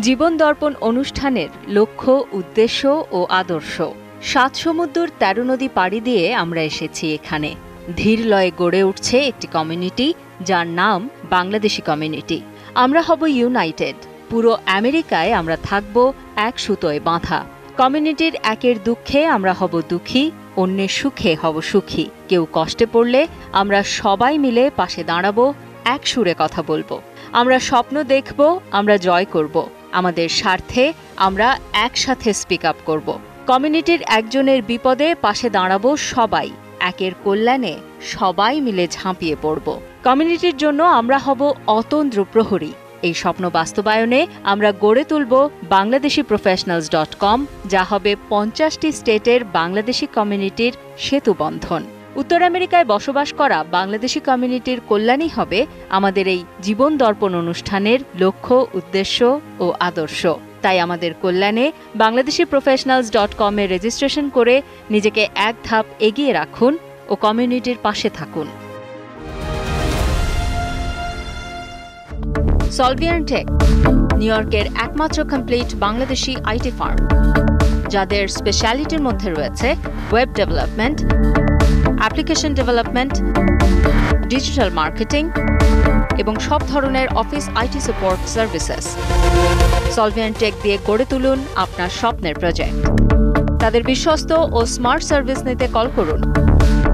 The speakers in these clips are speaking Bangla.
জীবন দর্পণ অনুষ্ঠানের লক্ষ্য, উদ্দেশ্য ও আদর্শ। ৭ সমুদ্র ১৩ নদী পাড়ি দিয়ে আমরা এসেছি এখানে। ধীর লয়ে গড়ে উঠছে একটি কমিউনিটি, যার নাম বাংলাদেশি কমিউনিটি। আমরা হব ইউনাইটেড। পুরো আমেরিকায় আমরা থাকব এক সুতোয় বাঁধা। কমিউনিটির একের দুঃখে আমরা হব দুঃখী, অন্যের সুখে হব সুখী। কেউ কষ্টে পড়লে আমরা সবাই মিলে পাশে দাঁড়াবো, এক সুরে কথা বলবো। আমরা স্বপ্ন দেখব, আমরা জয় করব। আমাদের স্বার্থে আমরা একসাথে স্পিক আপ করব। কমিউনিটির একজনের বিপদে পাশে দাঁড়াবো সবাই। একের কল্যাণে সবাই মিলে ঝাঁপিয়ে পড়ব। কমিউনিটির জন্য আমরা হব অতন্দ্র প্রহরী। এই স্বপ্ন বাস্তবায়নে আমরা গড়ে তুলব bangladeshiprofessionals.com, যা হবে 50টি স্টেটের বাংলাদেশি কমিউনিটির সেতুবন্ধন। উত্তর আমেরিকায় বসবাস করা বাংলাদেশি কমিউনিটির কল্যাণই হবে আমাদের এই জীবন দর্পণ অনুষ্ঠানের লক্ষ্য, উদ্দেশ্য ও আদর্শ। তাই আমাদের কল্যাণে bangladeshiprofessionals.com এ রেজিস্ট্রেশন করে নিজেকে এক ধাপ এগিয়ে রাখুন ও কমিউনিটির পাশে থাকুন। সলভিয়ান টেক, নিউ ইয়র্কের একমাত্র কমপ্লিট বাংলাদেশি আইটি ফার্ম, যাদের স্পেশালিটির মধ্যে রয়েছে web development, application development, digital marketing এবং সব ধরনের office IT support services. Solvian tech দিয়ে গড়ে তুলুন আপনার স্বপ্নের প্রজেক্ট। তাদের বিশ্বস্ত ও স্মার্ট সার্ভিস নিতে কল করুন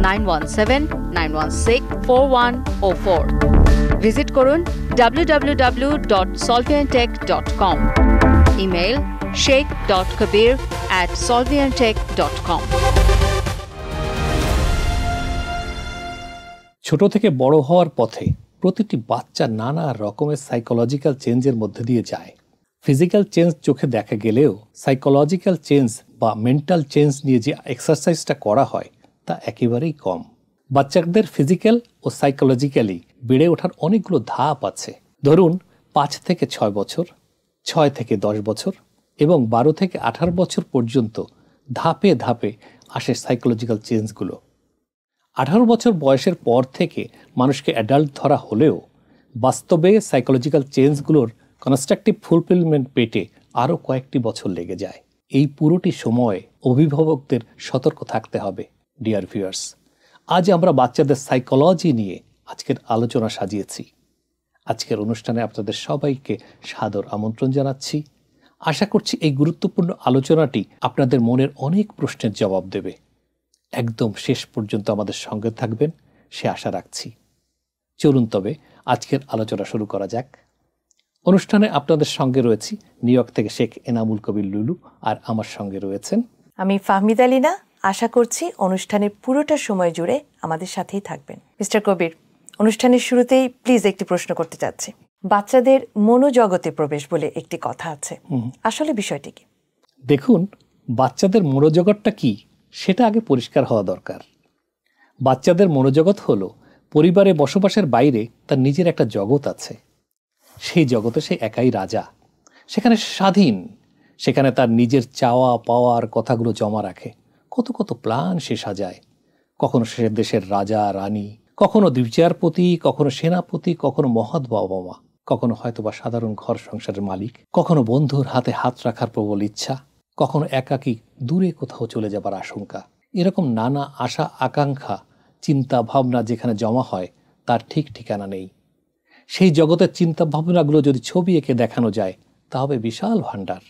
917-916-4104। ভিজিট করুন www.solviantech.com। Email sheikh.kabir@solviantech.com। ছোট থেকে বড় হওয়ার পথে প্রতিটি বাচ্চা নানা রকমের সাইকোলজিক্যাল চেঞ্জের মধ্যে দিয়ে যায়। ফিজিক্যাল চেঞ্জ চোখে দেখা গেলেও সাইকোলজিক্যাল চেঞ্জ বা মেন্টাল চেঞ্জ নিয়ে যে এক্সারসাইজটা করা হয় তা একেবারেই কম। বাচ্চাদের ফিজিক্যাল ও সাইকোলজিক্যালি বেড়ে ওঠার অনেকগুলো ধাপ আছে। ধরুন 5 থেকে 6 বছর, 6 থেকে 10 বছর এবং 12 থেকে 18 বছর পর্যন্ত ধাপে ধাপে আসে সাইকোলজিক্যাল চেঞ্জগুলো। 18 বছর বয়সের পর থেকে মানুষকে অ্যাডাল্ট ধরা হলেও বাস্তবে সাইকোলজিক্যাল চেঞ্জগুলোর কনস্ট্রাকটিভ ফুলফিলমেন্ট পেতে আরও কয়েকটি বছর লেগে যায়। এই পুরোটি সময়ে অভিভাবকদের সতর্ক থাকতে হবে। ডিয়ার ভিউয়ার্স, আজ আমরা বাচ্চাদের সাইকোলজি নিয়ে আজকের আলোচনা সাজিয়েছি। আজকের অনুষ্ঠানে আপনাদের সবাইকে সাদর আমন্ত্রণ জানাচ্ছি। আশা করছি এই গুরুত্বপূর্ণ আলোচনাটি আপনাদের মনের অনেক প্রশ্নের জবাব দেবে। একদম শেষ পর্যন্ত আমাদের সঙ্গে থাকবেন সে আশা রাখছি। চলুন তবে আজকের আলোচনা শুরু করা যাক। অনুষ্ঠানে আপনাদের সঙ্গে রয়েছি নিউ ইয়র্ক থেকে শেখ এনামুল কবির লুলু, আর আমার সঙ্গে রয়েছেন আমি ফাহমিদা লিনা। আশা করছি অনুষ্ঠানের পুরোটা সময় জুড়ে আমাদের সাথেই থাকবেন। মিস্টার কবির, অনুষ্ঠানের শুরুতেই প্লিজ একটি প্রশ্ন করতে চাচ্ছি। বাচ্চাদের মনোজগতে প্রবেশ বলে একটি কথা আছে, আসলে বিষয়টি কি? দেখুন, বাচ্চাদের মনোজগৎটা কি সেটা আগে পরিষ্কার হওয়া দরকার। বাচ্চাদের মনোজগৎ হলো পরিবারে বসবাসের বাইরে তার নিজের একটা জগৎ আছে। সেই জগতে সে একাই রাজা, সেখানে স্বাধীন, সেখানে তার নিজের চাওয়া পাওয়ার কথাগুলো জমা রাখে। কত কত প্ল্যান সে সাজায়। কখনো সে দেশের রাজা রানী, কখনো বিচারপতি, কখনো সেনাপতি, কখনো মহৎ বাবা মা, কখনো হয়তোবা সাধারণ ঘর সংসারের মালিক, কখনো বন্ধুর হাতে হাত রাখার প্রবল ইচ্ছা, কখনো একাকী দূরে কোথাও চলে যাবার আশঙ্কা। এরকম নানা আশা আকাঙ্ক্ষা, চিন্তা ভাবনা যেখানে জমা হয় তার ঠিক ঠিকানা নেই। সেই জগতের চিন্তা ভাবনাগুলো যদি ছবি এঁকে দেখানো যায় তা হবে বিশাল ভাণ্ডার।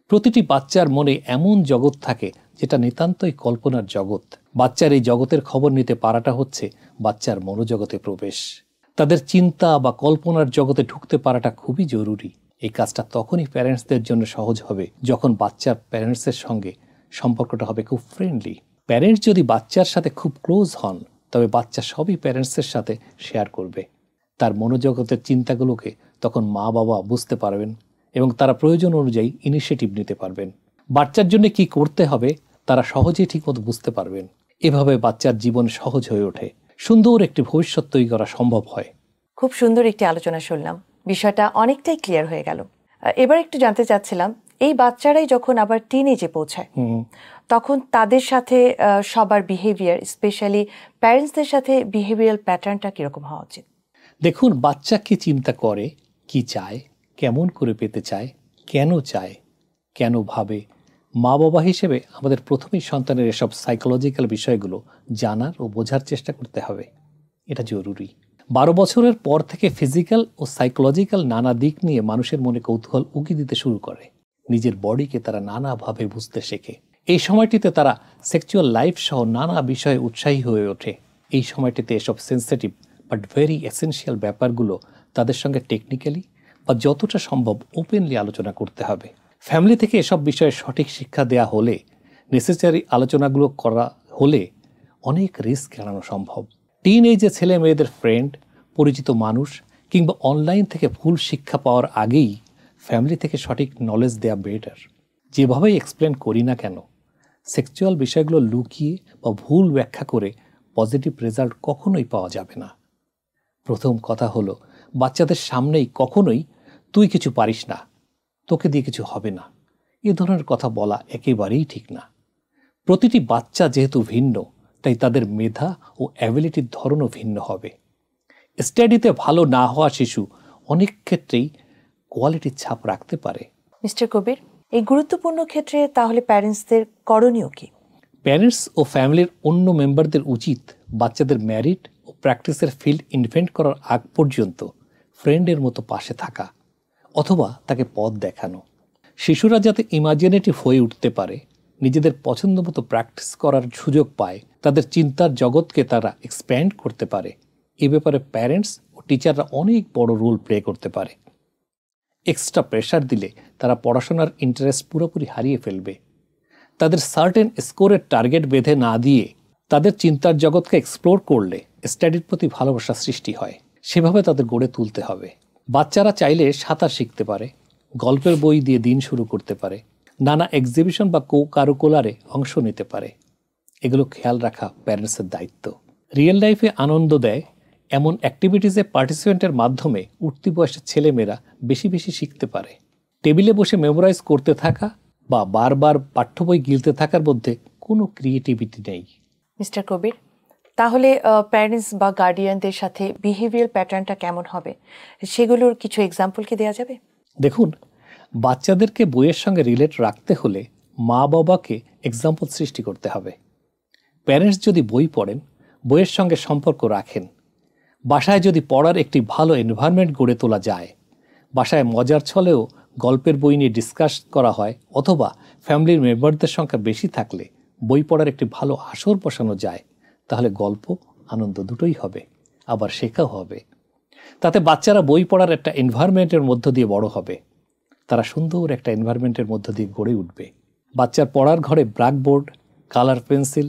প্রতিটি বাচ্চার মনে এমন জগৎ থাকে যেটা নিতান্তই কল্পনার জগৎ। বাচ্চার এই জগতের খবর নিতে পারাটা হচ্ছে বাচ্চার মনোজগতে প্রবেশ। তাদের চিন্তা বা কল্পনার জগতে ঢুকতে পারাটা খুবই জরুরি। এই কাজটা তখনই প্যারেন্টসদের জন্য সহজ হবে যখন বাচ্চার প্যারেন্টসের সঙ্গে সম্পর্কটা হবে খুব ফ্রেন্ডলি। প্যারেন্টস যদি বাচ্চার সাথে খুব ক্লোজ হন তবে বাচ্চা সবই প্যারেন্টসের সাথে শেয়ার করবে। তার মনোজগতের চিন্তাগুলোকে তখন মা বাবা বুঝতে পারবেন এবং তারা প্রয়োজন অনুযায়ী ইনিশিয়েটিভ নিতে পারবেন। বাচ্চার জন্য কি করতে হবে তারা সহজেই ঠিকমতো বুঝতে পারবেন। এভাবে বাচ্চার জীবন সহজ হয়ে ওঠে, সুন্দর একটি ভবিষ্যৎ তৈরি করা সম্ভব হয়। খুব সুন্দর একটি আলোচনা শুনলাম, বিষয়টা অনেকটাই ক্লিয়ার হয়ে গেল। এবার একটু জানতে চাচ্ছিলাম, এই বাচ্চারাই যখন আবার টিনেজে পৌঁছায় তখন তাদের সাথে সবার বিহেভিয়ার, স্পেশালি প্যারেন্টসদের সাথে বিহেভিয়ারাল প্যাটার্নটা কিরকম হওয়া উচিত? দেখুন, বাচ্চা কি চিন্তা করে, কি চায়, কেমন করে পেতে চায়, কেন চায়, কেন ভাবে, মা বাবা হিসেবে আমাদের প্রথমেই সন্তানের এসব সাইকোলজিক্যাল বিষয়গুলো জানার ও বোঝার চেষ্টা করতে হবে। এটা জরুরি। 12 বছরের পর থেকে ফিজিক্যাল ও সাইকোলজিক্যাল নানা দিক নিয়ে মানুষের মনে কৌতূহল উকি দিতে শুরু করে। নিজের বডিকে তারা নানাভাবে বুঝতে শেখে। এই সময়টিতে তারা সেক্সুয়াল লাইফ সহ নানা বিষয়ে উৎসাহী হয়ে ওঠে। এই সময়টিতে এসব সেন্সিটিভ বাট ভেরি এসেনশিয়াল ব্যাপারগুলো তাদের সঙ্গে টেকনিক্যালি বা যতটা সম্ভব ওপেনলি আলোচনা করতে হবে। ফ্যামিলি থেকে এসব বিষয়ে সঠিক শিক্ষা দেয়া হলে, নেসেসারি আলোচনাগুলো করা হলে অনেক রিস্ক এড়ানো সম্ভব। টিন এজে ছেলে মেয়েদের ফ্রেন্ড, পরিচিত মানুষ কিংবা অনলাইন থেকে ভুল শিক্ষা পাওয়ার আগেই ফ্যামিলি থেকে সঠিক নলেজ দেয়া বেটার। যেভাবেই এক্সপ্লেন করি না কেন, সেক্সুয়াল বিষয়গুলো লুকিয়ে বা ভুল ব্যাখ্যা করে পজিটিভ রেজাল্ট কখনোই পাওয়া যাবে না। প্রথম কথা হলো, বাচ্চাদের সামনেই কখনোই তুই কিছু পারিস না, তোকে দিয়ে কিছু হবে না, এ ধরনের কথা বলা একেবারেই ঠিক না। প্রতিটি বাচ্চা যেহেতু ভিন্ন, তাই তাদের মেধা ও অ্যাবিলিটির ধরনও ভিন্ন হবে। স্টাডিতে ভালো না হওয়া শিশু অনেক ক্ষেত্রেই কোয়ালিটির ছাপ রাখতে পারে। মিস্টার কবির, এই গুরুত্বপূর্ণ ক্ষেত্রে তাহলে প্যারেন্টসদের করণীয় কি? প্যারেন্টস ও ফ্যামিলির অন্য মেম্বারদের উচিত বাচ্চাদের ম্যারিট ও প্র্যাকটিসের ফিল্ড ইনভেন্ট করার আগ পর্যন্ত ফ্রেন্ডের মতো পাশে থাকা অথবা তাকে পথ দেখানো। শিশুরা যাতে ইমাজিনেটিভ হয়ে উঠতে পারে, নিজেদের পছন্দ মতো প্র্যাকটিস করার সুযোগ পায়, তাদের চিন্তার জগৎকে তারা এক্সপ্যান্ড করতে পারে, এ ব্যাপারে প্যারেন্টস ও টিচাররা অনেক বড় রোল প্লে করতে পারে। এক্সট্রা প্রেশার দিলে তারা পড়াশোনার ইন্টারেস্ট পুরোপুরি হারিয়ে ফেলবে। তাদের সার্টেন স্কোরের টার্গেট বেঁধে না দিয়ে তাদের চিন্তার জগৎকে এক্সপ্লোর করলে স্টাডির প্রতি ভালোবাসা সৃষ্টি হয়। সেভাবে তাদের গড়ে তুলতে হবে। বাচ্চারা চাইলে সাঁতার শিখতে পারে, গল্পের বই দিয়ে দিন শুরু করতে পারে, নানা এক্সিবিশন বা কারুকুলারে অংশ নিতে পারে। এগুলো খেয়াল রাখা প্যারেন্টসের দায়িত্ব। রিয়েল লাইফে আনন্দ দেয় এমন অ্যাক্টিভিটিসে পার্টিসিপেন্টের মাধ্যমে উঠতি বয়সের ছেলেমেয়েরা বেশি বেশি শিখতে পারে। টেবিলে বসে মেমোরাইজ করতে থাকা বা বারবার পাঠ্য বই গিলতে থাকার মধ্যে কোনো ক্রিয়েটিভিটি নেই। মিস্টার কবির, তাহলে প্যারেন্টস বা গার্ডিয়ানদের সাথে বিহেভিয়ার প্যাটার্নটা কেমন হবে, সেগুলোর কিছু এক্সাম্পল কি দেওয়া যাবে? দেখুন, বাচ্চাদেরকে বইয়ের সঙ্গে রিলেট রাখতে হলে মা বাবাকে এক্সাম্পল সৃষ্টি করতে হবে। প্যারেন্টস যদি বই পড়েন, বইয়ের সঙ্গে সম্পর্ক রাখেন, বাসায় যদি পড়ার একটি ভালো এনভায়রনমেন্ট গড়ে তোলা যায়, বাসায় মজার ছলেও গল্পের বই নিয়ে ডিসকাস করা হয়, অথবা ফ্যামিলির মেম্বারদের সংখ্যা বেশি থাকলে বই পড়ার একটি ভালো আসর বসানো যায়, তাহলে গল্প, আনন্দ দুটোই হবে, আবার শেখাও হবে। তাতে বাচ্চারা বই পড়ার একটা এনভায়রনমেন্টের মধ্য দিয়ে বড় হবে। তারা সুন্দর একটা এনভায়রনমেন্টের মধ্য দিয়ে গড়ে উঠবে। বাচ্চার পড়ার ঘরে ব্ল্যাকবোর্ড, কালার পেন্সিল,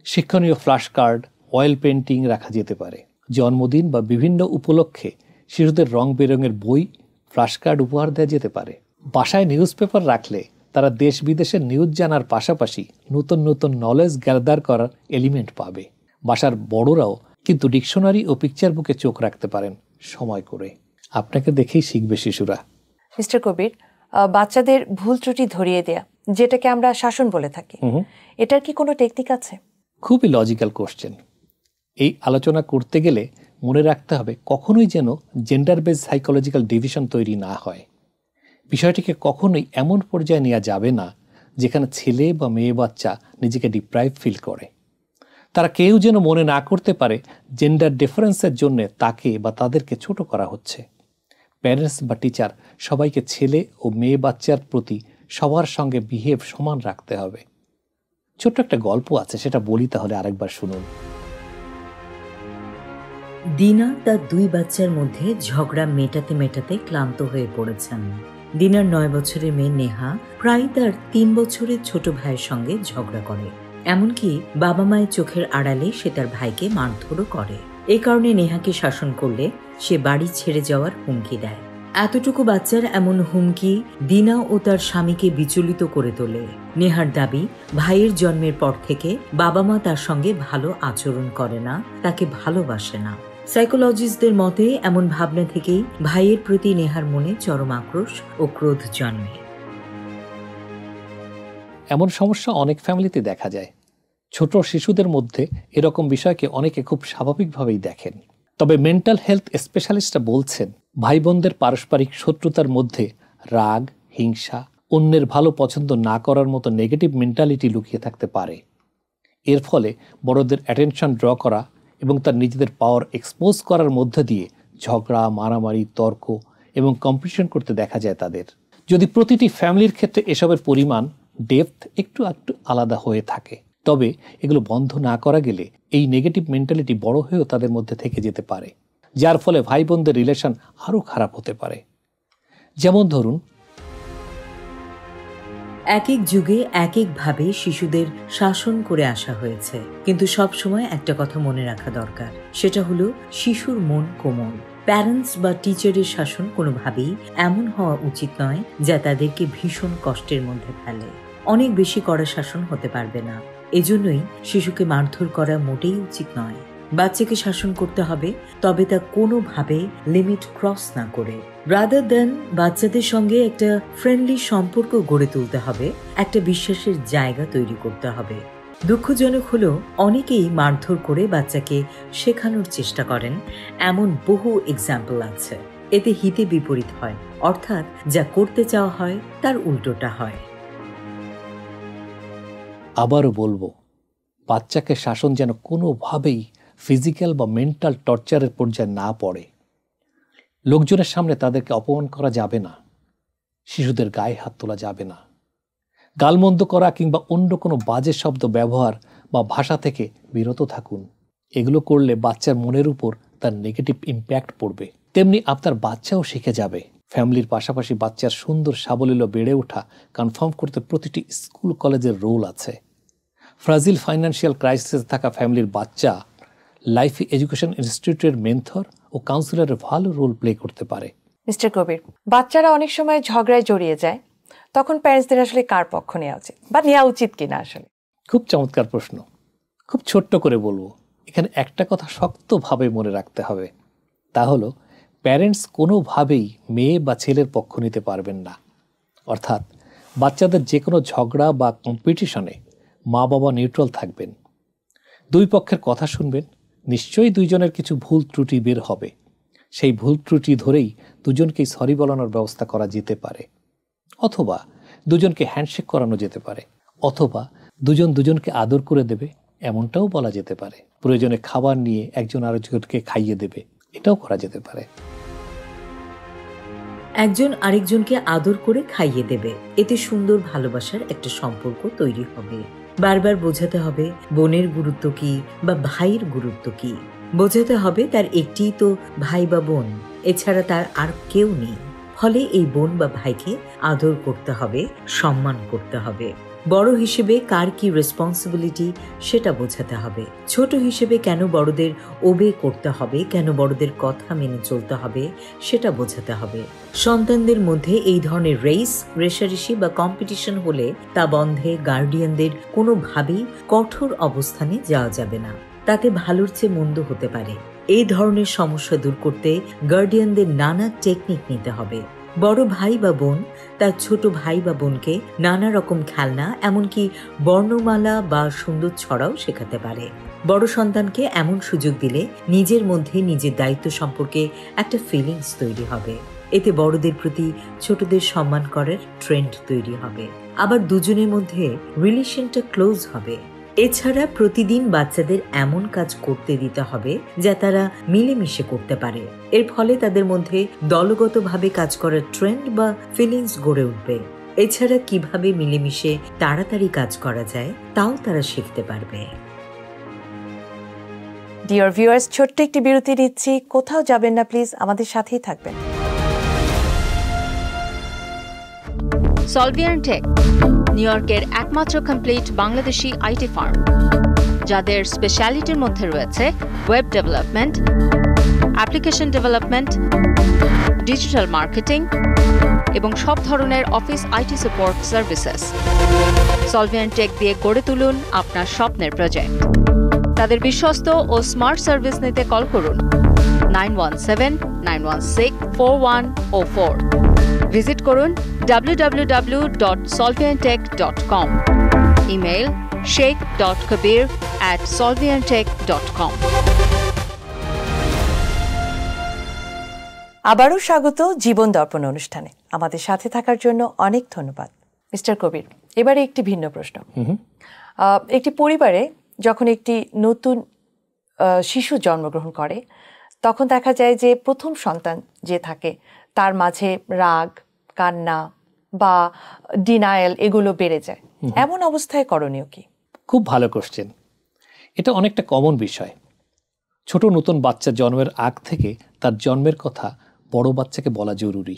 শিক্ষণীয় ফ্ল্যাশ কার্ড, অয়েল পেন্টিং রাখা যেতে পারে। জন্মদিন বা বিভিন্ন উপলক্ষে শিশুদের রং বেরঙের বই, ফ্ল্যাশ কার্ড উপহার দেওয়া যেতে পারে। বাসায় নিউজ পেপার রাখলে তারা দেশ বিদেশের নিউজ জানার পাশাপাশি নতুন নতুন নলেজ গ্যাদার করার এলিমেন্ট পাবে। বাসার বড়রাও কিন্তু ডিকশনারি ও পিকচার বুকে চোখ রাখতে পারেন সময় করে। আপনাকে দেখেই শিখবে শিশুরা। মিস্টার কবির, বাচ্চাদের ভুল ত্রুটি ধরিয়ে দেয়া, যেটাকে আমরা শাসন বলে থাকি, এটার কি কোনো টেকনিক আছে? খুবই লজিক্যাল কোশ্চেন। এই আলোচনা করতে গেলে মনে রাখতে হবে কখনোই যেন জেন্ডার বেস সাইকোলজিক্যাল ডিভিশন তৈরি না হয়। বিষয়টিকে কখনোই এমন পর্যায়ে নেওয়া যাবে না যেখানে ছেলে বা মেয়ে বাচ্চা নিজেকে ডিপ্রাইভ ফিল করে। তারা কেউ যেন মনে না করতে পারে জেন্ডার ডিফারেন্সের জন্য তাকে বা তাদেরকে ছোট করা হচ্ছে। প্যারেন্টস বা টিচার সবাইকে ছেলে ও মেয়ে বাচ্চার প্রতি সবার সঙ্গে বিহেভ সমান রাখতে হবে। ছোট্ট একটা গল্প আছে, সেটা বলি, তাহলে আরেকবার শুনুন। দিনা তার 2 বাচ্চার মধ্যে ঝগড়া মেটাতে মেটাতে ক্লান্ত হয়ে পড়েছেন। দিনার 9 বছরের মেয়ে নেহা প্রায় তার 3 বছরের ছোট ভাইয়ের সঙ্গে ঝগড়া করে। এমনকি বাবা মায়ের চোখের আড়ালে সে তার ভাইকে মারধরও করে। এই কারণে নেহাকে শাসন করলে সে বাড়ি ছেড়ে যাওয়ার হুমকি দেয়। এতটুকু বাচ্চার এমন হুমকি দিনা ও তার স্বামীকে বিচলিত করে তোলে। নেহার দাবি, ভাইয়ের জন্মের পর থেকে বাবা মা তার সঙ্গে ভালো আচরণ করে না, তাকে ভালোবাসে না। সাইকোলজিস্টদের মতে এমন ভাবনা থেকেই ভাইয়ের প্রতি নেহার মনে চরম আক্রোশ ও ক্রোধ জন্মে। এমন সমস্যা অনেক ফ্যামিলিতে দেখা যায়। ছোট শিশুদের মধ্যে এরকম বিষয়কে অনেকে খুব স্বাভাবিকভাবেই দেখেন। তবে মেন্টাল হেলথ স্পেশালিস্টরা বলছেন, ভাই বোনদের পারস্পরিক শত্রুতার মধ্যে রাগ, হিংসা, অন্যের ভালো পছন্দ না করার মতো নেগেটিভ মেন্টালিটি লুকিয়ে থাকতে পারে। এর ফলে বড়দের অ্যাটেনশন ড্র করা এবং তার নিজেদের পাওয়ার এক্সপোজ করার মধ্যে দিয়ে ঝগড়া, মারামারি, তর্ক এবং কম্পিটিশন করতে দেখা যায় তাদের। যদি প্রতিটি ফ্যামিলির ক্ষেত্রে এসবের পরিমাণ, ডেপথ একটু আলাদা হয়ে থাকে, তবে এগুলো বন্ধ না করা গেলে এই নেগেটিভ মেন্টালিটি বড় হয়েও তাদের মধ্যে থেকে যেতে পারে, যার ফলে ভাই বোনদের রিলেশন আরও খারাপ হতে পারে। যেমন ধরুন, এক এক যুগে এক একভাবে শিশুদের শাসন করে আসা হয়েছে, কিন্তু সব সময় একটা কথা মনে রাখা দরকার, সেটা হলো শিশুর মন কোমল। প্যারেন্টস বা টিচারের শাসন কোনোভাবেই এমন হওয়া উচিত নয় যা তাদেরকে ভীষণ কষ্টের মধ্যে ফেলে। অনেক বেশি কড়া শাসন হতে পারবে না, এজন্যই শিশুকে মারধর করা মোটেই উচিত নয়। বাচ্চাকে শাসন করতে হবে, তবে তা কোনোভাবে লিমিট ক্রস না করে। রাদার দেন বাচ্চাদের সঙ্গে একটা ফ্রেন্ডলি সম্পর্ক গড়ে তুলতে হবে, একটা বিশ্বাসের জায়গা তৈরি করতে হবে। দুঃখজনক হলেও অনেকেই মারধর করে বাচ্চাকে শেখানোর চেষ্টা করেন, এমন বহু এক্সাম্পল আছে। এতে হিতে বিপরীত হয়, অর্থাৎ যা করতে চাওয়া হয় তার উল্টোটা হয়। আবারও বলবো, বাচ্চাকে শাসন যেন কোনোভাবেই ফিজিক্যাল বা মেন্টাল টর্চারের পর্যায়ে না পড়ে। লোকজনের সামনে তাদেরকে অপমান করা যাবে না, শিশুদের গায়ে হাত তোলা যাবে না, গালমন্দ করা কিংবা অন্য কোনো বাজে শব্দ ব্যবহার বা ভাষা থেকে বিরত থাকুন। এগুলো করলে বাচ্চার মনের উপর তার নেগেটিভ ইম্প্যাক্ট পড়বে, তেমনি আপনার বাচ্চাও শিখে যাবে। ফ্যামিলির পাশাপাশি বাচ্চার সুন্দর সাবলীল বেড়ে ওঠা কনফার্ম করতে প্রতিটি স্কুল কলেজের রোল আছে। ফ্রাজিল ফাইন্যান্সিয়াল ক্রাইসিসে থাকা ফ্যামিলির বাচ্চা লাইফ এডুকেশন ইনস্টিটিউটের মেন্টর ও কাউন্সিলরের ভালো রোল প্লে করতে পারে। মিস্টার কবির, বাচ্চারা অনেক সময় ঝগড়ায় জড়িয়ে যায়, তখন প্যারেন্টসদের আসলে কার পক্ষ নেওয়া উচিত বা নেওয়া উচিত কিনা? আসলে খুব চমৎকার প্রশ্ন। খুব ছোট্ট করে বলবো, এখানে একটা কথা শক্তভাবে মনে রাখতে হবে, তা হলো প্যারেন্টস কোনোভাবেই মেয়ে বা ছেলের পক্ষ নিতে পারবেন না। অর্থাৎ বাচ্চাদের যে কোনো ঝগড়া বা কম্পিটিশনে মা বাবা নিউট্রাল থাকবেন, দুই পক্ষের কথা শুনবেন। নিশ্চয়ই দুইজনের কিছু ভুল ত্রুটি বের হবে, সেই ভুল ত্রুটি ধরেই দুজনকেই সরি বলানোর ব্যবস্থা করা যেতে পারে, অথবা দুজনকে হ্যান্ডশেক করানো যেতে পারে, অথবা দুজন দুজনকে আদর করে দেবে এমনটাও বলা যেতে পারে। প্রয়োজনে খাবার নিয়ে একজন আরেকজনকে খাইয়ে দেবে, এটাও করা যেতে পারে। একজন আরেকজনকে আদর করে খাইয়ে দেবে, এতে সুন্দর ভালোবাসার একটা সম্পর্ক তৈরি হবে। বারবার বোঝাতে হবে বোনের গুরুত্ব কি বা ভাইয়ের গুরুত্ব কি। বোঝাতে হবে তার একটিই তো ভাই বা বোন, এছাড়া তার আর কেউ নেই। ফলে এই বোন বা ভাইকে আদর করতে হবে, সম্মান করতে হবে। বড় হিসেবে কার কি রেসপন্সিবিলিটি সেটা বোঝাতে হবে। ছোট হিসেবে কেন বড়দের ওবে করতে হবে, কেন বড়দের কথা মেনে চলতে হবে সেটা বোঝাতে হবে। সন্তানদের মধ্যে এই ধরনের রেশারেশি বা কম্পিটিশন হলে তা বন্ধে গার্ডিয়ানদের কোনোভাবেই কঠোর অবস্থানে যাওয়া যাবে না, তাতে ভালোর চেয়ে মন্দ হতে পারে। এই ধরনের সমস্যা দূর করতে গার্ডিয়ানদের নানা টেকনিক নিতে হবে। বড় ভাই বা বোন তার ছোট ভাই বা বোনকে নানা রকম খেলনা, এমনকি বর্ণমালা বা সুন্দর ছড়াও শেখাতে পারে। বড় সন্তানকে এমন সুযোগ দিলে নিজের মধ্যে নিজের দায়িত্ব সম্পর্কে একটা ফিলিংস তৈরি হবে। এতে বড়দের প্রতি ছোটদের সম্মান করার ট্রেন্ড তৈরি হবে, আবার দুজনের মধ্যে রিলেশনটা ক্লোজ হবে। এছাড়া প্রতিদিন বাচ্চাদের এমন কাজ করতে দিতে হবে যা তারা মিলেমিশে করতে পারে। এর ফলে তাদের মধ্যে দলগতভাবে কাজ করার ট্রেন্ড বা ফিলিংস গড়ে উঠবে। এছাড়া কিভাবে মিলেমিশে তাড়াতাড়ি কাজ করা যায় তাও তারা শিখতে পারবে। ডিয়ার ভিউয়ার্স, ছোট্ট একটি বিরতি নিচ্ছি, কোথাও যাবেন না প্লিজ, আমাদের সাথেই থাকবেন। সলভিয়ান টেক, নিউ ইয়র্কের একমাত্র কমপ্লিট বাংলাদেশি আইটি ফার্ম, যাদের স্পেশালিটির মধ্যে রয়েছে web development, application development, digital marketing এবং সব ধরনের office IT support services. Solvian tech দিয়ে গড়ে তুলুন আপনার স্বপ্নের প্রজেক্ট। তাদের বিশ্বস্ত ও স্মার্ট সার্ভিস নিতে কল করুন 9179164104। ভিজিট করুন www.solviantech.com। Email sheikh.kabir@solviantech.com। আবারও স্বাগত জীবন দর্পণ অনুষ্ঠানে। আমাদের সাথে থাকার জন্য অনেক ধন্যবাদ। মিস্টার কবির, এবারে একটি ভিন্ন প্রশ্ন। একটি পরিবারে যখন একটি নতুন শিশু জন্মগ্রহণ করে, তখন দেখা যায় যে প্রথম সন্তান যে থাকে তার মাঝে রাগ, কান্না বা ডিনায়াল এগুলো বেড়ে যায়। এমন অবস্থায় করণীয় কি? খুব ভালো কোশ্চেন। এটা অনেকটা কমন বিষয়। ছোট নতুন বাচ্চা জন্মের আগ থেকে তার জন্মের কথা বড় বাচ্চাকে বলা জরুরি।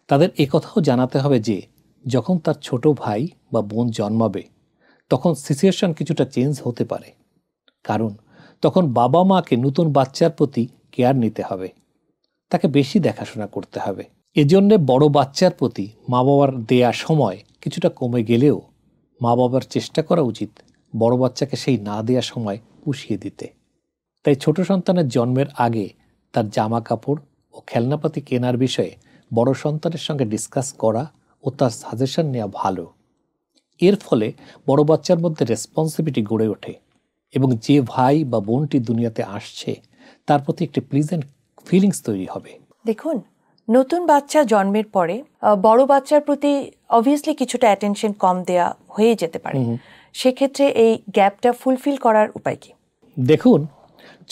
তাদের একথাও জানাতে হবে যে যখন তার ছোট ভাই বা বোন জন্মাবে তখন সিচুয়েশন কিছুটা চেঞ্জ হতে পারে, কারণ তখন বাবা মাকে নতুন বাচ্চার প্রতি কেয়ার নিতে হবে, তাকে বেশি দেখাশোনা করতে হবে। এজন্যে বড় বাচ্চার প্রতি মা বাবার দেয়া সময় কিছুটা কমে গেলেও মা বাবার চেষ্টা করা উচিত বড় বাচ্চাকে সেই না দেয়া সময় পুষিয়ে দিতে। তাই ছোট সন্তানের জন্মের আগে তার জামা কাপড় ও খেলনাপাতি কেনার বিষয়ে বড় সন্তানের সঙ্গে ডিসকাস করা ও তার সাজেশন নেওয়া ভালো। এর ফলে বড় বাচ্চার মধ্যে রেসপন্সিবিলিটি গড়ে ওঠে এবং যে ভাই বা বোনটি দুনিয়াতে আসছে তার প্রতি একটি প্লিজেন্ট ফিলিংস তৈরি হবে। দেখুন, নতুন বাচ্চা জন্মের পরে বড় বাচ্চার প্রতি অবভিয়াসলি কিছুটা অ্যাটেনশন কম দেয়া হয়ে যেতে পারে। সেক্ষেত্রে এই গ্যাপটা ফুলফিল করার উপায় কি? দেখুন,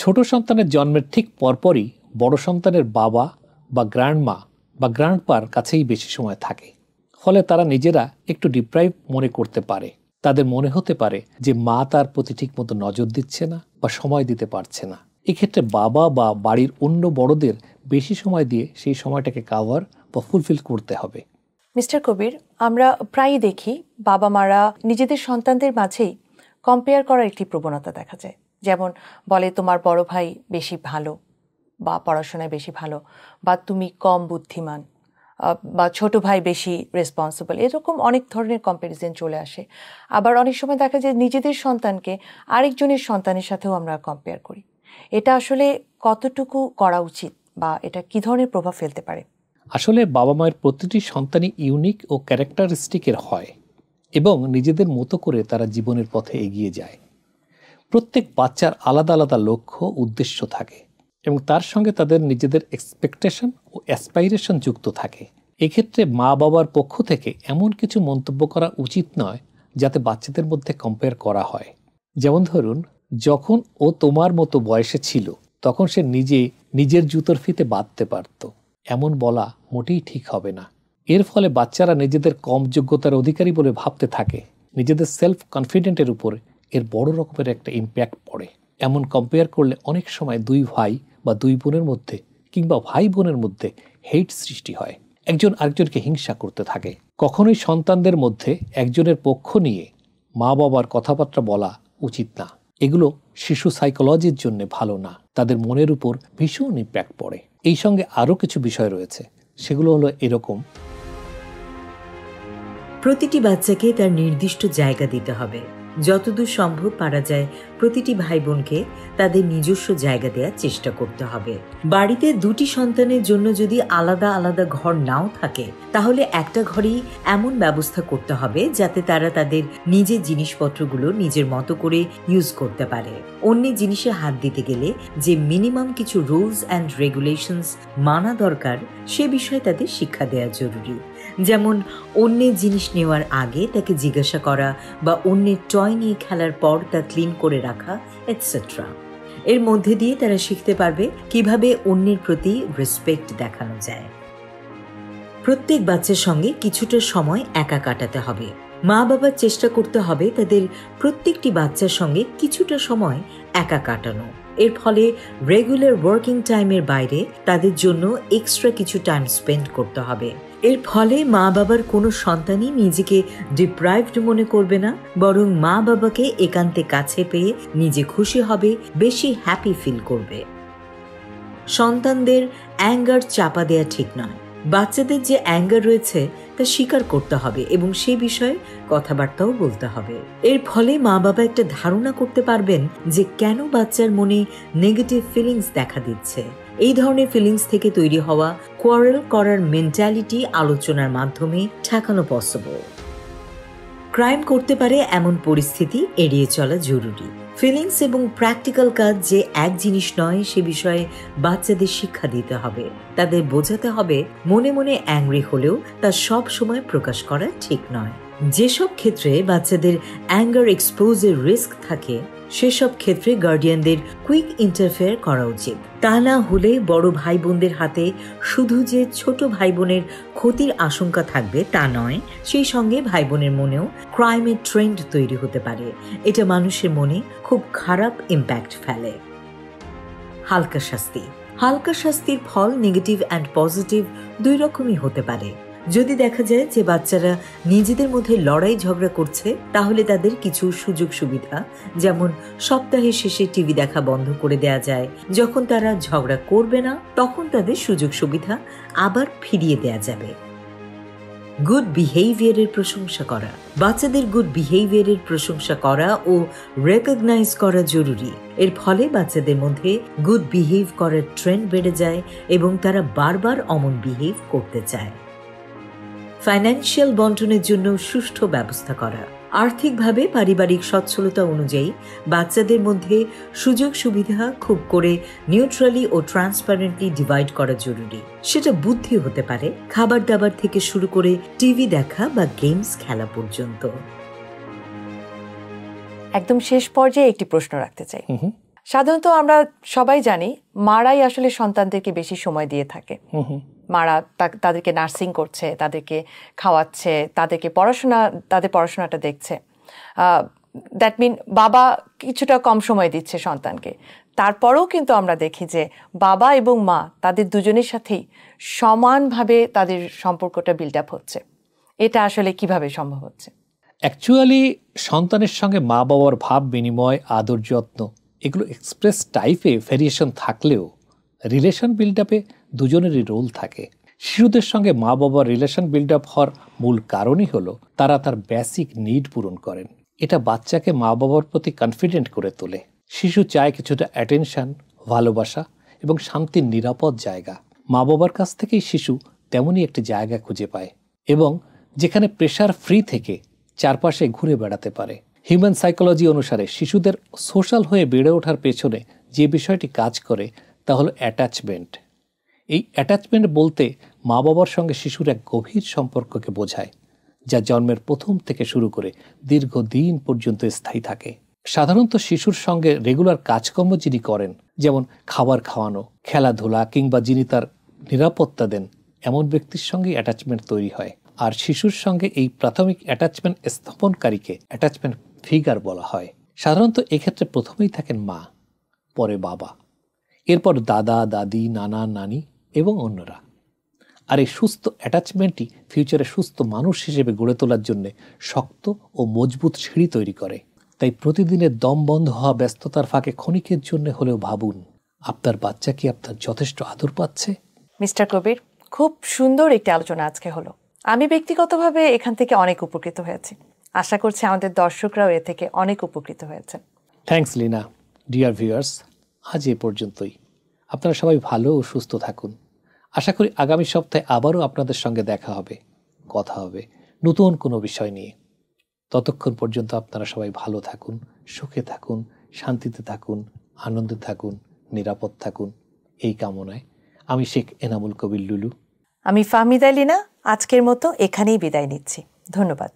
ছোট সন্তানের জন্মের ঠিক পরপরই বড় সন্তানের বাবা বা গ্র্যান্ডমা বা গ্র্যান্ডপার কাছেই বেশি সময় থাকে। ফলে তারা নিজেরা একটু ডিপ্রাইভ মনে করতে পারে। তাদের মনে হতে পারে যে মা তার প্রতি ঠিক মতো নজর দিচ্ছে না বা সময় দিতে পারছে না। এক্ষেত্রে বাবা বা বাড়ির অন্য বড়দের বেশি সময় দিয়ে সেই সময়টাকে কাভার বা ফুলফিল করতে হবে। মিস্টার কবির, আমরা প্রায়ই দেখি বাবা মারা নিজেদের সন্তানদের মাঝেই কম্পেয়ার করার একটি প্রবণতা দেখা যায়। যেমন বলে, তোমার বড় ভাই বেশি ভালো বা পড়াশোনায় বেশি ভালো, বা তুমি কম বুদ্ধিমান, বা ছোট ভাই বেশি রেসপন্সিবল। এরকম অনেক ধরনের কম্প্যারিজন চলে আসে। আবার অনেক সময় দেখা যায় নিজেদের সন্তানকে আরেকজনের সন্তানের সাথেও আমরা কম্পেয়ার করি। এটা আসলে কতটুকু করা উচিত বা এটা কি ধরনের প্রভাব ফেলতে পারে? আসলে বাবা মায়ের প্রতিটি সন্তানই ইউনিক ও ক্যারেক্টারিস্টিকের হয় এবং নিজেদের মতো করে তারা জীবনের পথে এগিয়ে যায়। প্রত্যেক বাচ্চার আলাদা আলাদা লক্ষ্য উদ্দেশ্য থাকে এবং তার সঙ্গে তাদের নিজেদের এক্সপেকটেশন ও অ্যাসপাইরেশন যুক্ত থাকে। এক্ষেত্রে মা বাবার পক্ষ থেকে এমন কিছু মন্তব্য করা উচিত নয় যাতে বাচ্চাদের মধ্যে কম্পেয়ার করা হয়। যেমন ধরুন, যখন ও তোমার মতো বয়সে ছিল তখন সে নিজের জুতোর ফিতে বাঁধতে পারত, এমন বলা মোটেই ঠিক হবে না। এর ফলে বাচ্চারা নিজেদের কম যোগ্যতার অধিকারী বলে ভাবতে থাকে। নিজেদের সেলফ কনফিডেন্টের উপর এর বড় রকমের একটা ইম্প্যাক্ট পড়ে। এমন কম্পেয়ার করলে অনেক সময় দুই ভাই বা দুই বোনের মধ্যে কিংবা ভাই বোনের মধ্যে হেট সৃষ্টি হয়, একজন আরেকজনকে হিংসা করতে থাকে। কখনোই সন্তানদের মধ্যে একজনের পক্ষ নিয়ে মা বাবার কথাবার্তা বলা উচিত না। এগুলো শিশু সাইকোলজির জন্য ভালো না, তাদের মনের উপর ভীষণ ইম্প্যাক্ট পড়ে। এই সঙ্গে আরও কিছু বিষয় রয়েছে, সেগুলো হলো এরকম: প্রতিটি বাচ্চাকে তার নির্দিষ্ট জায়গা দিতে হবে। যতদূর সম্ভব পারা যায় প্রতিটি ভাই বোনকে তাদের নিজস্ব জায়গা দেওয়ার চেষ্টা করতে হবে। বাড়িতে দুটি সন্তানের জন্য যদি আলাদা আলাদা ঘর নাও থাকে, তাহলে একটা ঘরেই এমন ব্যবস্থা করতে হবে যাতে তারা তাদের নিজের জিনিসপত্রগুলো নিজের মতো করে ইউজ করতে পারে। অন্যের জিনিসে হাত দিতে গেলে যে মিনিমাম কিছু রুলস অ্যান্ড রেগুলেশনস মানা দরকার, সে বিষয়ে তাদের শিক্ষা দেওয়া জরুরি। যেমন অন্যের জিনিস নেওয়ার আগে তাকে জিজ্ঞাসা করা বা অন্যের টয় নিয়ে খেলার পর তা ক্লিন করে রাখা, এটসেট্রা। এর মধ্যে দিয়ে তারা শিখতে পারবে কিভাবে অন্যের প্রতি রেসপেক্ট দেখানো যায়। প্রত্যেক বাচ্চার সঙ্গে কিছুটা সময় একা কাটাতে হবে। মা বাবার চেষ্টা করতে হবে তাদের প্রত্যেকটি বাচ্চার সঙ্গে কিছুটা সময় একা কাটানো। এর ফলে রেগুলার ওয়ার্কিং টাইমের বাইরে তাদের জন্য এক্সট্রা কিছু টাইম স্পেন্ড করতে হবে। এর ফলে মা বাবার কোনো সন্তানই নিজেকে ডিপ্রাইভড মনে করবে না, বরং মা বাবাকে একান্তে কাছে পেয়ে নিজে খুশি হবে, বেশি হ্যাপি ফিল করবে। সন্তানদের অ্যাঙ্গার চাপা দেয়া ঠিক নয়। বাচ্চাদের যে অ্যাঙ্গার রয়েছে তা স্বীকার করতে হবে এবং সে বিষয়ে কথাবার্তাও বলতে হবে। এর ফলে মা বাবা একটা ধারণা করতে পারবেন যে কেন বাচ্চার মনে নেগেটিভ ফিলিংস দেখা দিচ্ছে। এই ধরনের ফিলিংস থেকে তৈরি হওয়া কোয়ারেল করার মেন্টালিটি আলোচনার মাধ্যমে ঠেকানো পসিবল। ক্রাইম করতে পারে এমন পরিস্থিতি এড়িয়ে চলা জরুরি। ফিলিংস এবং প্র্যাকটিক্যাল কাজ যে এক জিনিস নয় সে বিষয়ে বাচ্চাদের শিক্ষা দিতে হবে। তাদের বোঝাতে হবে মনে মনে অ্যাংরি হলেও তা সব সময় প্রকাশ করা ঠিক নয়। যেসব ক্ষেত্রে বাচ্চাদের অ্যাঙ্গার এক্সপোজের রিস্ক থাকে সেসব ক্ষেত্রে গার্ডিয়ানদের কুইক ইন্টারফেয়ার করা উচিত। তা না হলে বড় ভাই বোনদের হাতে শুধু যে ছোট ভাই বোনের ক্ষতির আশঙ্কা থাকবে তা নয়, সেই সঙ্গে ভাই বোনের মনেও ক্রাইমের ট্রেন্ড তৈরি হতে পারে। এটা মানুষের মনে খুব খারাপ ইম্প্যাক্ট ফেলে। হালকা শাস্তি। হালকা শাস্তির ফল নেগেটিভ অ্যান্ড পজিটিভ দুই রকমই হতে পারে। যদি দেখা যায় যে বাচ্চারা নিজেদের মধ্যে লড়াই ঝগড়া করছে, তাহলে তাদের কিছু সুযোগ সুবিধা, যেমন সপ্তাহের শেষে টিভি দেখা বন্ধ করে দেয়া যায়। যখন তারা ঝগড়া করবে না তখন তাদের সুযোগ সুবিধা আবার ফিরিয়ে দেয়া যাবে। গুড বিহেভিয়ারের প্রশংসা করা। বাচ্চাদের গুড বিহেভিয়ারের প্রশংসা করা ও রেকগনাইজ করা জরুরি। এর ফলে বাচ্চাদের মধ্যে গুড বিহেভ করার ট্রেন্ড বেড়ে যায় এবং তারা বারবার অমন বিহেভ করতে চায়। ফাইন্যান্সিয়াল বন্টনের জন্য সুষ্ঠু ব্যবস্থা করা। আর্থিকভাবে পারিবারিক সচ্ছলতা অনুযায়ী বাচ্চাদের মধ্যে সুযোগ সুবিধা খুব করে নিউট্রালি ও ট্রান্সপারেন্টলি ডিভাইড করা জরুরি। সেটা বুদ্ধি হতে পারে, খাবার দাবার থেকে শুরু করে টিভি দেখা বা গেমস খেলা পর্যন্ত। একদম শেষ পর্যায়ে একটি প্রশ্ন রাখতে চাই। সাধারণত আমরা সবাই জানি মারাই আসলে সন্তানদেরকে বেশি সময় দিয়ে থাকে। মারা তাদেরকে নার্সিং করছে, তাদেরকে খাওয়াচ্ছে, তাদের পড়াশোনাটা দেখছে। দ্যাট মিন বাবা কিছুটা কম সময় দিচ্ছে সন্তানকে। তারপরেও কিন্তু আমরা দেখি যে বাবা এবং মা তাদের দুজনের সাথেই সমানভাবে তাদের সম্পর্কটা বিল্ড আপ হচ্ছে। এটা আসলে কিভাবে সম্ভব হচ্ছে? অ্যাকচুয়ালি সন্তানের সঙ্গে মা বাবার ভাব বিনিময়, আদর যত্ন এগুলো এক্সপ্রেস টাইপে ভেরিয়েশন থাকলেও রিলেশন বিল্ড আপে দুজনেরই রোল থাকে। শিশুদের সঙ্গে মা বাবার রিলেশন বিল্ড আপ হওয়ার মূল কারণই হলো তারা তার বেসিক নিড পূরণ করেন। এটা বাচ্চাকে মা বাবার প্রতি কনফিডেন্ট করে তোলে। শিশু চায় কিছুটা অ্যাটেনশন, ভালোবাসা এবং শান্তির নিরাপদ জায়গা। মা বাবার কাছ থেকেই শিশু তেমনই একটি জায়গা খুঁজে পায় এবং যেখানে প্রেশার ফ্রি থেকে চারপাশে ঘুরে বেড়াতে পারে। হিউম্যান সাইকোলজি অনুসারে শিশুদের সোশ্যাল হয়ে বেড়ে ওঠার পেছনে যে বিষয়টি কাজ করে তা হলো অ্যাটাচমেন্ট। এই অ্যাটাচমেন্ট বলতে মা বাবার সঙ্গে শিশুর এক গভীর সম্পর্ককে বোঝায়, যা জন্মের প্রথম থেকে শুরু করে দীর্ঘদিন পর্যন্ত স্থায়ী থাকে। সাধারণত শিশুর সঙ্গে রেগুলার কাজকর্ম যিনি করেন, যেমন খাবার খাওয়ানো, খেলাধুলা কিংবা যিনি তার নিরাপত্তা দেন, এমন ব্যক্তির সঙ্গে অ্যাটাচমেন্ট তৈরি হয়। আর শিশুর সঙ্গে এই প্রাথমিক অ্যাটাচমেন্ট স্থাপনকারীকে অ্যাটাচমেন্ট ফিগার বলা হয়। সাধারণত এক্ষেত্রে প্রথমেই থাকেন মা, পরে বাবা, এরপর দাদা দাদি, নানা নানি এবং অন্যরা। আর এই সুস্থ অ্যাটাচমেন্টই ফিউচারে সুস্থ মানুষ হিসেবে গড়ে তোলার জন্য শক্ত ও মজবুত সিঁড়ি তৈরি করে। তাই প্রতিদিনের দম বন্ধ হওয়া ব্যস্ততার ফাঁকে ক্ষণিকের জন্য হলেও ভাবুন, আপনার বাচ্চা কি আপনার যথেষ্ট আদর পাচ্ছে? মিস্টার কবির, খুব সুন্দর একটি আলোচনা আজকে হলো। আমি ব্যক্তিগতভাবে এখান থেকে অনেক উপকৃত হয়েছি। আশা করছি আমাদের দর্শকরাও এ থেকে অনেক উপকৃত হয়েছেন। থ্যাঙ্কস লিনা। ডিয়ার ভিউয়ার্স, আজ এ পর্যন্তই। আপনারা সবাই ভালো ও সুস্থ থাকুন। আশা করি আগামী সপ্তাহে আবারও আপনাদের সঙ্গে দেখা হবে, কথা হবে নতুন কোনো বিষয় নিয়ে। ততক্ষণ পর্যন্ত আপনারা সবাই ভালো থাকুন, সুখে থাকুন, শান্তিতে থাকুন, আনন্দে থাকুন, নিরাপদ থাকুন, এই কামনায় আমি শেখ এনামুল কবির লুলু। আমি ফাহমিদা লিনা আজকের মতো এখানেই বিদায় নিচ্ছি। ধন্যবাদ।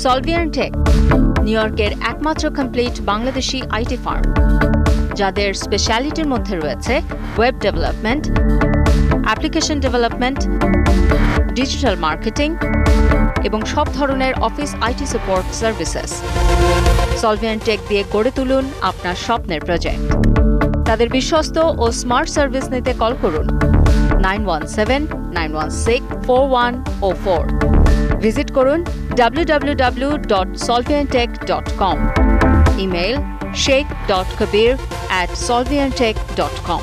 সলভিয়ান টেক, নিউ ইয়র্কের একমাত্র কমপ্লিট বাংলাদেশি আইটি ফার্ম, যাদের স্পেশালিটির মধ্যে রয়েছে web development, application development, digital marketing এবং সব ধরনের office IT support services. Solvian tech দিয়ে গড়ে তুলুন আপনার স্বপ্নের প্রজেক্ট। তাদের বিশ্বস্ত ও স্মার্ট সার্ভিস নিতে কল করুন 9179164104। ভিজিট করুন www.solviantech.com। Email sheikh.kabir@solviantech.com।